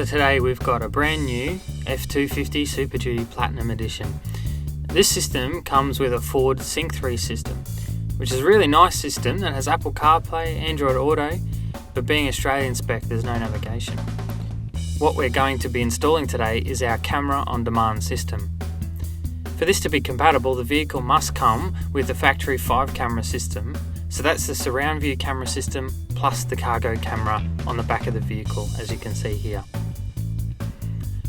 So today we've got a brand new F250 Super Duty Platinum Edition. This system comes with a Ford Sync 3 system, which is a really nice system that has Apple CarPlay, Android Auto, but being Australian spec there's no navigation. What we're going to be installing today is our camera on demand system. For this to be compatible, the vehicle must come with the factory 5 camera system, so that's the surround view camera system plus the cargo camera on the back of the vehicle, as you can see here.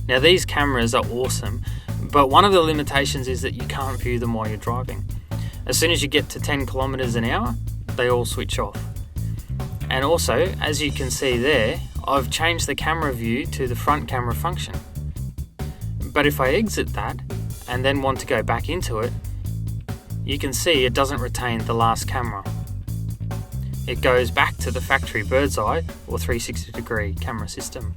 Now these cameras are awesome, but one of the limitations is that you can't view them while you're driving. As soon as you get to 10 kilometers an hour, they all switch off. And also, as you can see there, I've changed the camera view to the front camera function. But if I exit that and then want to go back into it, you can see it doesn't retain the last camera. It goes back to the factory bird's eye or 360 degree camera system.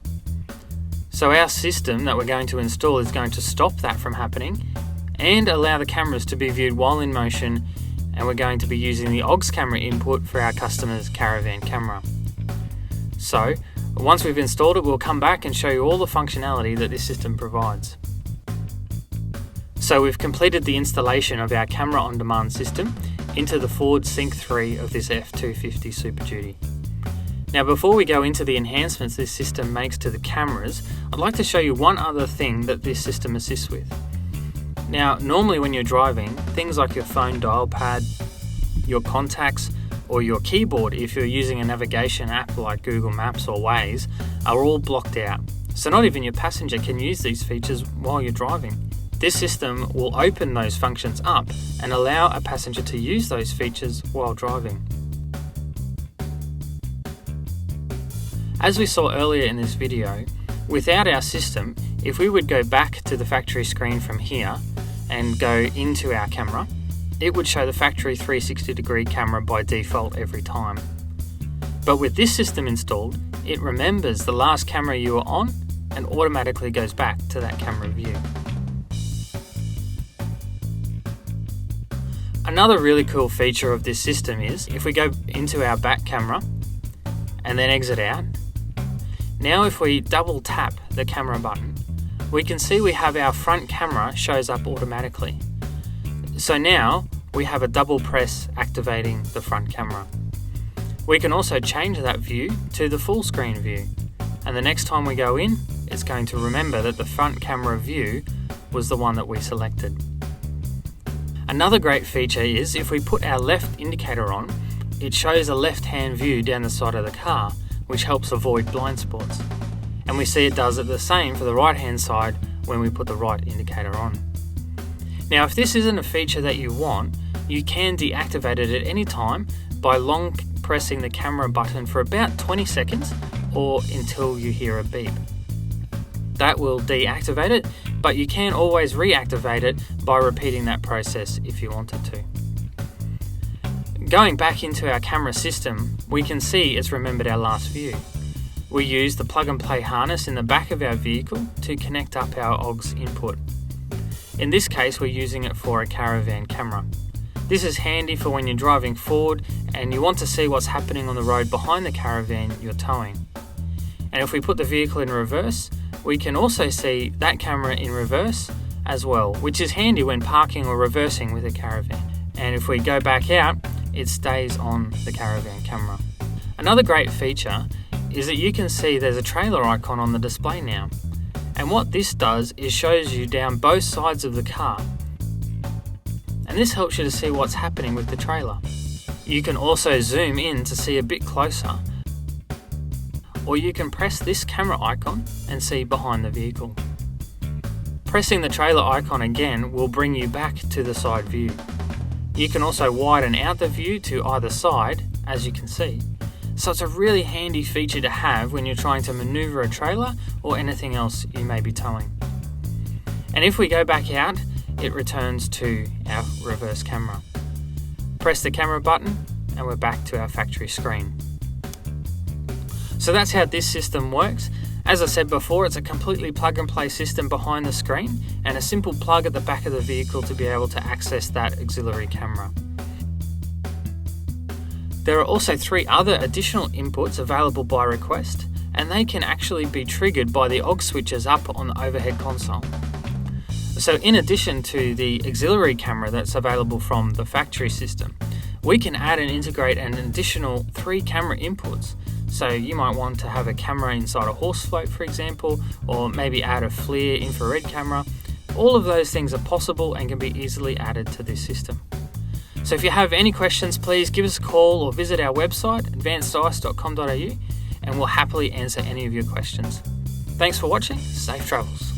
So our system that we're going to install is going to stop that from happening and allow the cameras to be viewed while in motion, and we're going to be using the aux camera input for our customer's caravan camera. So once we've installed it, we'll come back and show you all the functionality that this system provides. So we've completed the installation of our camera on demand system into the Ford Sync 3 of this F250 Super Duty. Now before we go into the enhancements this system makes to the cameras, I'd like to show you one other thing that this system assists with. Now normally when you're driving, things like your phone dial pad, your contacts, or your keyboard if you're using a navigation app like Google Maps or Waze are all blocked out. So not even your passenger can use these features while you're driving. This system will open those functions up and allow a passenger to use those features while driving. As we saw earlier in this video, without our system, if we would go back to the factory screen from here and go into our camera, it would show the factory 360 degree camera by default every time. But with this system installed, it remembers the last camera you were on and automatically goes back to that camera view. Another really cool feature of this system is if we go into our back camera and then exit out, now if we double tap the camera button, we can see we have our front camera shows up automatically. So now we have a double press activating the front camera. We can also change that view to the full screen view, and the next time we go in, it's going to remember that the front camera view was the one that we selected. Another great feature is if we put our left indicator on, it shows a left-hand view down the side of the car, which helps avoid blind spots. And we see it does it the same for the right-hand side when we put the right indicator on. Now, if this isn't a feature that you want, you can deactivate it at any time by long pressing the camera button for about 20 seconds or until you hear a beep. That will deactivate it, but you can always reactivate it by repeating that process if you wanted to. Going back into our camera system, we can see it's remembered our last view. We use the plug and play harness in the back of our vehicle to connect up our aux input. In this case, we're using it for a caravan camera. This is handy for when you're driving forward and you want to see what's happening on the road behind the caravan you're towing. And if we put the vehicle in reverse, we can also see that camera in reverse as well, which is handy when parking or reversing with a caravan. And if we go back out, it stays on the caravan camera. Another great feature is that you can see there's a trailer icon on the display now. And what this does is shows you down both sides of the car. And this helps you to see what's happening with the trailer. You can also zoom in to see a bit closer, or you can press this camera icon and see behind the vehicle. Pressing the trailer icon again will bring you back to the side view. You can also widen out the view to either side, as you can see. So it's a really handy feature to have when you're trying to maneuver a trailer or anything else you may be towing. And if we go back out, it returns to our reverse camera. Press the camera button and we're back to our factory screen. So that's how this system works. As I said before, it's a completely plug and play system behind the screen and a simple plug at the back of the vehicle to be able to access that auxiliary camera. There are also 3 other additional inputs available by request, and they can actually be triggered by the aux switches up on the overhead console. So in addition to the auxiliary camera that's available from the factory system, we can add and integrate an additional 3 camera inputs. So you might want to have a camera inside a horse float, for example, or maybe add a FLIR infrared camera. All of those things are possible and can be easily added to this system. So if you have any questions, please give us a call or visit our website, advancedice.com.au, and we'll happily answer any of your questions. Thanks for watching. Safe travels.